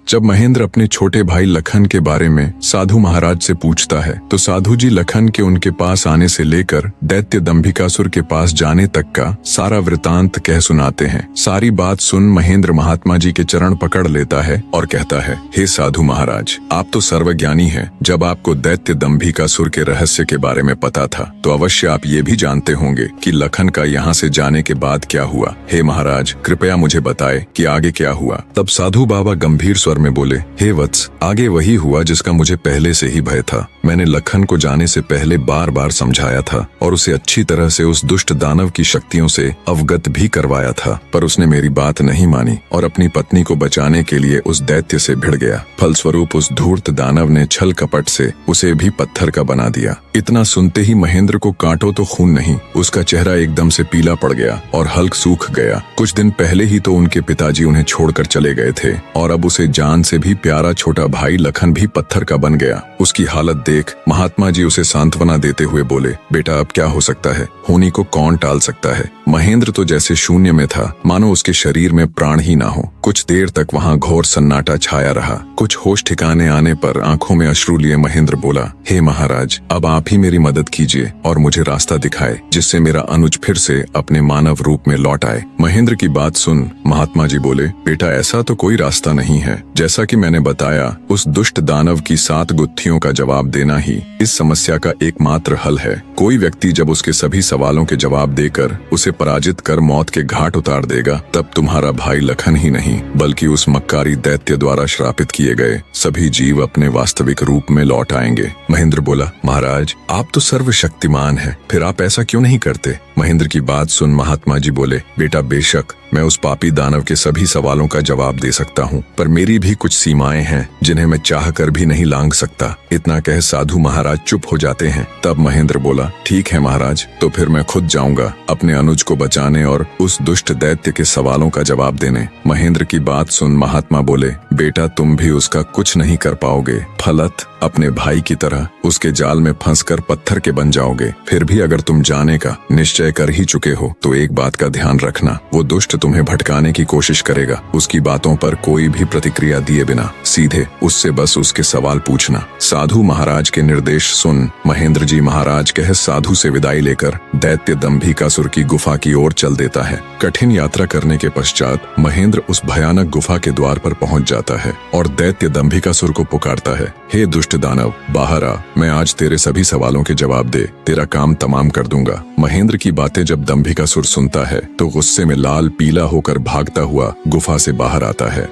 जब महेंद्र अपने छोटे भाई लखन के बारे में साधु महाराज से पूछता है तो साधु जी लखन के उनके पास आने से लेकर दैत्य दंभिकासुर के पास जाने तक का सारा वृतांत कह सुनाते हैं। सारी बात सुन महेंद्र महात्मा जी के चरण पकड़ लेता है और कहता है, हे साधु महाराज, आप तो सर्वज्ञानी हैं। जब आपको दैत्य दंभिकासुर के रहस्य के बारे में पता था तो अवश्य आप ये भी जानते होंगे कि लखन का यहाँ से जाने के बाद क्या हुआ। हे महाराज, कृपया मुझे बताए कि आगे क्या हुआ। तब साधु बाबा गंभीर स्वर में बोले, हे वत्स, आगे वही हुआ जिसका मुझे पहले से ही भय था। मैंने लखन को जाने से पहले बार बार समझाया था और उसे अच्छी तरह से उस दुष्ट दानव की शक्तियों से अवगत भी करवाया था, पर उसने मेरी बात नहीं मानी और अपनी पत्नी को बचाने के लिए उस दैत्य से भिड़ गया। फलस्वरूप उस धूर्त दानव ने छल कपट से उसे भी पत्थर का बना दिया। इतना सुनते ही महेंद्र को कांटो तो खून नहीं, उसका चेहरा एकदम से पीला पड़ गया और हल्क सूख गया। कुछ दिन पहले ही तो उनके पिताजी उन्हें छोड़कर चले गए थे और अब उसे जान से भी प्यारा छोटा भाई लखन भी पत्थर का बन गया। उसकी हालत देख महात्मा जी उसे सांत्वना देते हुए बोले, बेटा अब क्या हो सकता है, होनी को कौन टाल सकता है। महेंद्र तो जैसे शून्य में था, मानो उसके शरीर में प्राण ही ना हो। कुछ देर तक वहाँ घोर सन्नाटा छाया रहा। कुछ होश ठिकाने आने पर आंखों में अश्रु लिए महेंद्र बोला, हे महाराज, अब आप ही मेरी मदद कीजिए और मुझे रास्ता दिखाए जिससे मेरा अनुज फिर से अपने मानव रूप में लौट आए। महेंद्र की बात सुन महात्मा जी बोले, बेटा ऐसा तो कोई रास्ता नहीं है। जैसा कि मैंने बताया, उस दुष्ट दानव की 7 गुत्थियों का जवाब देना ही इस समस्या का एकमात्र हल है। कोई व्यक्ति जब उसके सभी सवालों के जवाब देकर उसे पराजित कर मौत के घाट उतार देगा, तब तुम्हारा भाई लखन ही नहीं बल्कि उस मक्कारी दैत्य द्वारा श्रापित किए गए सभी जीव अपने वास्तविक रूप में लौट आएंगे। महेंद्र बोला, महाराज, आप तो सर्वशक्तिमान हैं, फिर आप ऐसा क्यों नहीं करते। महेंद्र की बात सुन महात्मा जी बोले, बेटा बेशक मैं उस पापी दानव के सभी सवालों का जवाब दे सकता हूँ, पर मेरी भी कुछ सीमाएं हैं जिन्हें मैं चाह कर भी नहीं लांघ सकता। इतना कह साधु महाराज चुप हो जाते हैं। तब महेंद्र बोला, ठीक है महाराज, तो फिर मैं खुद जाऊंगा अपने अनुज को बचाने और उस दुष्ट दैत्य के सवालों का जवाब देने। महेंद्र की बात सुन महात्मा बोले, बेटा तुम भी उसका कुछ नहीं कर पाओगे। फलत अपने भाई की तरह उसके जाल में फंसकर पत्थर के बन जाओगे। फिर भी अगर तुम जाने का निश्चय कर ही चुके हो तो एक बात का ध्यान रखना, वो दुष्ट तुम्हें भटकाने की कोशिश करेगा। उसकी बातों पर कोई भी प्रतिक्रिया दिए बिना सीधे उससे बस उसके सवाल पूछना। साधु महाराज के निर्देश सुन महेंद्र जी महाराज कह साधु से विदाई लेकर दैत्य दंभिकासुर की गुफा की ओर चल देता है। कठिन यात्रा करने के पश्चात महेंद्र उस भयानक गुफा के द्वार पर पहुंच जाता है और दैत्य दंभिकासुर को पुकारता है, हे दुष्ट दानव, बाहर आ, मैं आज तेरे सभी सवालों के जवाब दे तेरा काम तमाम कर दूंगा। महेंद्र की बातें जब दंभिकासुर सुनता है तो गुस्से में लाल पीला होकर भागता हुआ गुफा से बाहर आता है।